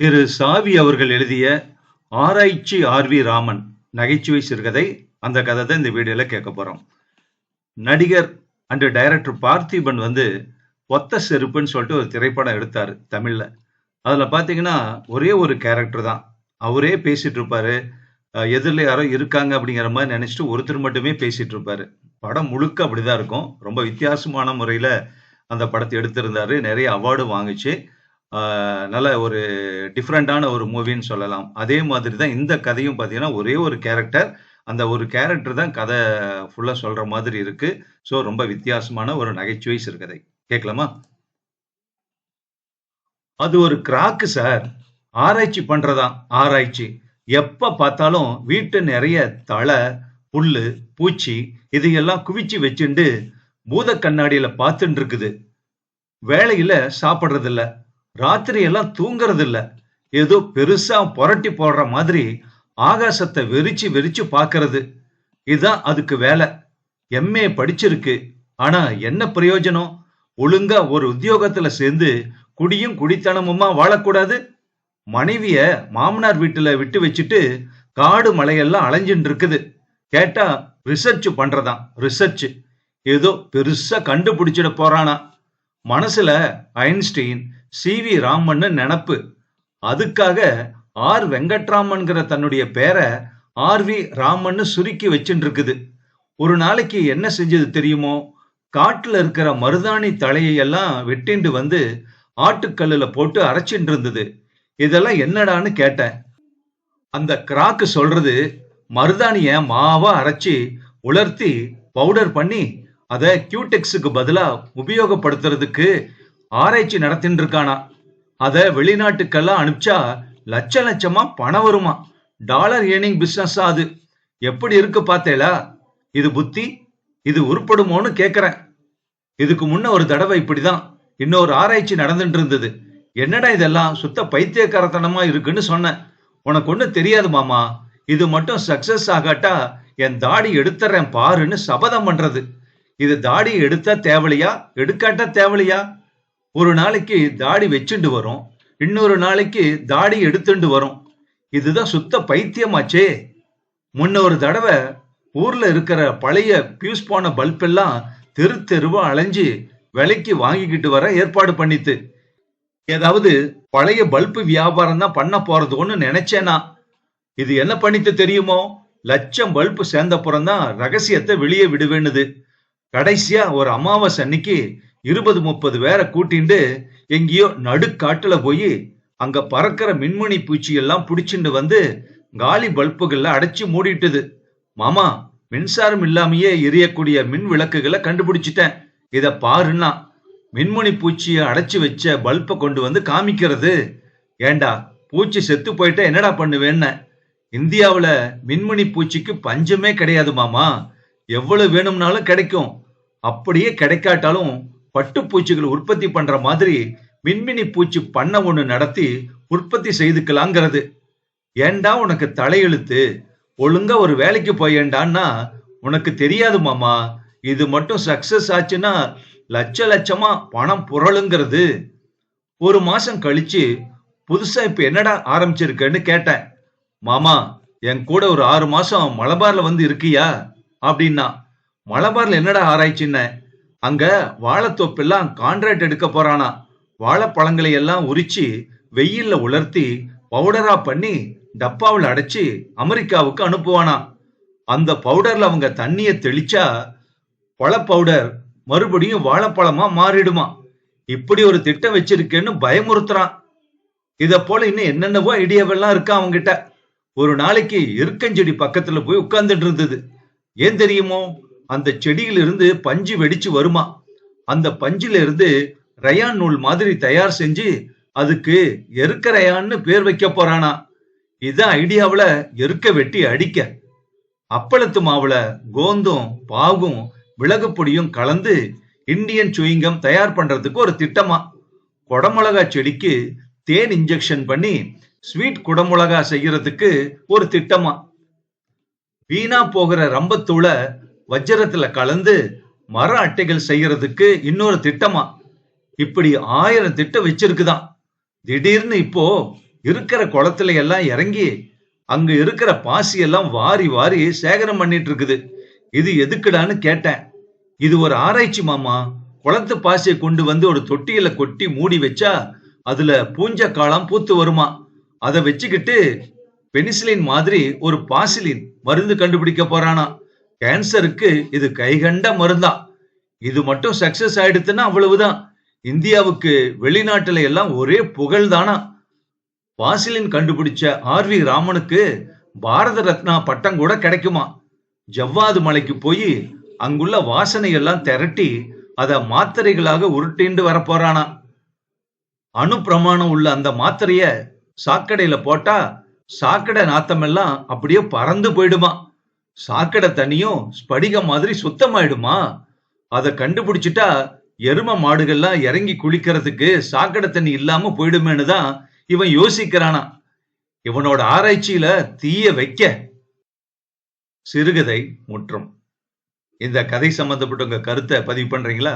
திரு சாவி அவர்கள் எழுதிய ஆராய்ச்சி ஆர்.வி. ராமன் நகைச்சுவை சிறுகதை. அந்த கதை தான் இந்த வீடியோல கேட்க போறோம். நடிகர் அண்ட் டைரக்டர் பார்த்திபன் ஒத்த செருப்புன்னு சொல்லிட்டு ஒரு திரைப்படம் எடுத்தாரு தமிழ்ல. அதுல பாத்தீங்கன்னா ஒரே ஒரு கேரக்டர் தான், அவரே பேசிட்டு இருப்பாரு. எதிரில யாரோ இருக்காங்க அப்படிங்கிற மாதிரி நினைச்சிட்டு ஒருத்தர் மட்டுமே பேசிட்டு இருப்பாரு. படம் முழுக்க அப்படிதான் இருக்கும். ரொம்ப வித்தியாசமான முறையில அந்த படத்தை எடுத்திருந்தாரு. நிறைய அவார்டு வாங்குச்சு. நல்ல ஒரு டிஃப்ரெண்டான ஒரு மூவின்னு சொல்லலாம். அதே மாதிரி தான் இந்த கதையும் பார்த்தீங்கன்னா, ஒரே ஒரு கேரக்டர். அந்த ஒரு கேரக்டர் தான் கதை ஃபுல்லா சொல்ற மாதிரி இருக்கு. ஸோ ரொம்ப வித்தியாசமான ஒரு நகைச்சுவை சிறுகதை. கேட்கலாமா? அது ஒரு கிராக்கு சார். ஆராய்ச்சி பண்றதாம் ஆராய்ச்சி. எப்ப பார்த்தாலும் வீட்டு நிறைய தழை, புல்லு, பூச்சி இதையெல்லாம் குவிச்சு வச்சுண்டு பூத கண்ணாடியில பார்த்துட்டு இருக்குது. வேலையில சாப்பிடுறது இல்ல. ராத்திரி எல்லாம் தூங்குறது இல்ல. ஏதோ பெருசா புரட்டி போடுற மாதிரி ஆகாசத்தை வெறிச்சு வெறிச்சு பாக்குறது. இதுதான் அதுக்கு வேலை. எம்ஏ படிச்சிருக்கு. ஆனா என்ன பிரயோஜனம்? ஒழுங்கா ஒரு உத்தியோகத்துல சேர்ந்து குடியும் குடித்தனமுமா வாழக்கூடாது. மனைவிய மாமனார் வீட்டுல விட்டு வச்சுட்டு காடு மலையெல்லாம் அலைஞ்சின்னு இருக்குது. கேட்டா ரிசர்ச் பண்றதாம் ரிசர்ச். ஏதோ பெருசா கண்டுபிடிச்சிட போறானா. மனசுல ஐன்ஸ்டீன், சி.வி. ராமன் நினப்பு. அதுக்காக ஆர் வெங்கட்ராமன்கிற தன்னுடைய பேரை ஆர்.வி. ராமன் சுருக்கி வச்சுட்டு இருக்குது. ஒரு நாளைக்கு என்ன செஞ்சது தெரியுமோ? காட்டுல இருக்கிற மருதாணி தலையை எல்லாம் வெட்டிண்டு ஆட்டுக்கல்லுல போட்டு அரைச்சிட்டு இருந்தது. இதெல்லாம் என்னடான்னு கேட்டேன். அந்த கிராக்கு சொல்றது, மருதாணிய மாவா அரைச்சி உலர்த்தி பவுடர் பண்ணி அதை கியூடெக்ஸுக்கு பதிலா உபயோகப்படுத்துறதுக்கு ஆராய்ச்சி நடத்தின்னு இருக்கானா. அத வெளிநாட்டுக்கெல்லாம் அனுப்பிச்சா லட்ச லட்சமா பணம் வருமா. டாலர் ஏர்னிங் பிசினஸ் அது. எப்படி இருக்கு பார்த்தேலா? இது புத்தி? இது உருப்படுமோன்னு கேக்குறேன். இதுக்கு முன்ன ஒரு தடவை இப்படிதான் இன்னொரு ஆராய்ச்சி நடந்துட்டு இருந்தது. என்னடா இதெல்லாம் சுத்த பைத்தியக்காரத்தனமா இருக்குன்னு சொன்னேன். உனக்கு ஒண்ணு தெரியாது மாமா, இது மட்டும் சக்சஸ் ஆகாட்டா என் தாடி எடுத்துறேன் பாருன்னு சபதம் பண்றது. இது தாடி எடுத்தா தேவலையா, எடுக்காட்டா தேவலையா? ஒரு நாளைக்கு தாடி வச்சுண்டு வரும், இன்னொரு நாளைக்கு தாடி எடுத்துண்டு வரும். இதுதான் சுத்த பைத்தியமாச்சே. முன்ன ஒரு தடவை ஊர்ல இருக்கிற பழைய பியூஸ் போன பல்ப் எல்லாம் தெரு தெருவா அலைஞ்சு விலைக்கு வாங்கிக்கிட்டு வர ஏற்பாடு பண்ணித்து. ஏதாவது பழைய பல்பு வியாபாரம் தான் பண்ண போறதுன்னு நினைச்சேனா. இது என்ன பண்ணித்து தெரியுமோ? லட்சம் பல்பு சேர்ந்தப்புறம் தான் ரகசியத்தை வெளியே விடுவேன்னுது. கடைசியா ஒரு அமாவாசை அன்னைக்கு 20-30 பேரை கூட்டிண்டு எங்கேயோ நடுக்காட்டுல போய் அங்க பறக்கிற மின்மணி பூச்சி எல்லாம் புடிச்சுண்டு காலி பல்புகள்ல அடைச்சு மூடிட்டுது. மாமா, மின்சாரம் இல்லாமையே எரியக்கூடிய மின் விளக்குகளை கண்டுபிடிச்சிட்டேன், இத பாருன்னா. மின்மணி பூச்சிய அடைச்சு வச்ச பல்பை கொண்டு காமிக்கிறது. ஏண்டா, பூச்சி செத்து போயிட்டா என்னடா பண்ணுவேன்னு. இந்தியாவுல மின்மணி பூச்சிக்கு பஞ்சமே கிடையாது மாமா. எவ்வளவு வேணும்னாலும் கிடைக்கும். அப்படியே கிடைக்காட்டாலும் பட்டுப்பூச்சிகள் உற்பத்தி பண்ற மாதிரி மின்மினி பூச்சி பண்ண ஒண்ணு நடத்தி உற்பத்தி செய்துக்கலாங்கிறது. ஏண்டா உனக்கு தலையெழுத்து? ஒழுங்கா ஒரு வேலைக்கு போயேண்டான்னா உனக்கு தெரியாது மாமா. இது மட்டும் சக்சஸ் ஆச்சுன்னா லட்ச லட்சமா பணம் புரளுங்கிறது. ஒரு மாசம் கழிச்சு புதுசா இப்ப என்னடா ஆரம்பிச்சிருக்கன்னு கேட்டேன். மாமா, என் கூட ஒரு 6 மாசம் மலபார்ல இருக்கியா அப்படின்னா. மலபார்ல என்னடா ஆராய்ச்சின்ன? அங்க வாழைத்தோப்பெல்லாம் கான்ட்ராக்ட் எடுக்க போறானா. வாழைப்பழங்களை எல்லாம் உரிச்சு வெயில்ல உலர்த்தி பவுடரா பண்ணி டப்பாவில் அடைச்சு அமெரிக்காவுக்கு அனுப்புவானா. அந்த பவுடர்ல அவங்க தண்ணிய தெளிச்சா பழ பவுடர் மறுபடியும் வாழைப்பழமா மாறிடுமா. இப்படி ஒரு திட்டம் வச்சிருக்கேன்னு பயமுறுத்துறான். இத போல இன்னும் என்னென்னவோ ஐடியாவெல்லாம் இருக்கா அவங்கிட்ட. ஒரு நாளைக்கு எருக்கஞ்செடி பக்கத்துல போய் உட்கார்ந்துட்டு இருந்தது. ஏன் தெரியுமோ? அந்த செடியிலிருந்து பஞ்சு வெடிச்சு வருமா. அந்த பஞ்சில இருந்து ரயான் நூல் மாதிரி தயார் செஞ்சு அதுக்கு எருக்க ரயான்னு பேர் வைக்க போறானா. இதான் ஐடியாவுல எருக்க வெட்டி அடிக்க. அப்பளத்து மாவுல கோந்தும் பாகும் மிளகு பொடியும் கலந்து இந்தியன் சுயிங்கம் தயார் பண்றதுக்கு ஒரு திட்டமா. குடமிளகா செடிக்கு தேன் இன்ஜெக்ஷன் பண்ணி ஸ்வீட் குடமிளகா செய்யறதுக்கு ஒரு திட்டமா. வீணா போகிற ரம்பத்தூள வஜ்ரத்துல கலந்து மர அட்டைகள் செய்யறதுக்கு இன்னொரு திட்டமா. இப்படி 1000 திட்டம் வச்சிருக்குதான். திடீர்னு இப்போ இருக்கிற குளத்துல எல்லாம் இறங்கி அங்க இருக்கிற பாசி எல்லாம் வாரி வாரி சேகரம் பண்ணிட்டு இருக்குது. இது எதுக்குடான்னு கேட்டேன். இது ஒரு ஆராய்ச்சி மாமா. குளத்து பாசியை கொண்டு வந்து ஒரு தொட்டியில கொட்டி மூடி வச்சா அதுல பூஞ்ச காளான் பூத்து வருமா. அதை வச்சுக்கிட்டு பெனிசிலின் மாதிரி ஒரு பாசிலின் மருந்து கண்டுபிடிக்க போறானா. கேன்சருக்கு இது கைகண்ட மருந்தா. இது மட்டும் சக்சஸ் ஆயிடுத்துன்னா அவ்வளவுதான். இந்தியாவுக்கு வெளிநாட்டுல எல்லாம் ஒரே புகழ் தானா. பாசிலின் கண்டுபிடிச்ச ஆர்.வி. ராமனுக்கு பாரத ரத்னா பட்டம் கூட கிடைக்குமா. ஜவ்வாது மலைக்கு போய் அங்குள்ள வாசனை எல்லாம் திரட்டி அத மாத்திரைகளாக உருட்டிண்டு வரப்போறானா. அணு பிரமாணம் உள்ள அந்த மாத்திரைய சாக்கடையில போட்டா சாக்கடை நாத்தம் எல்லாம் அப்படியே பறந்து போயிடுமா. சாக்கடை தண்ணியும் ஸ்படிகம் மாதிரி சுத்தமாயிடுமா. அத கண்டுபிடிச்சிட்டா எரும மாடுகள்லாம் இறங்கி குளிக்கிறதுக்கு சாக்கடை தண்ணி இல்லாம போயிடுமேனு தான் இவன் யோசிக்கிறானா. இவனோட ஆராய்ச்சியில தீய வைக்க. சிறுகதை முற்றும். இந்த கதை சம்பந்தப்பட்ட உங்க கருத்தை பதிவு பண்றீங்களா?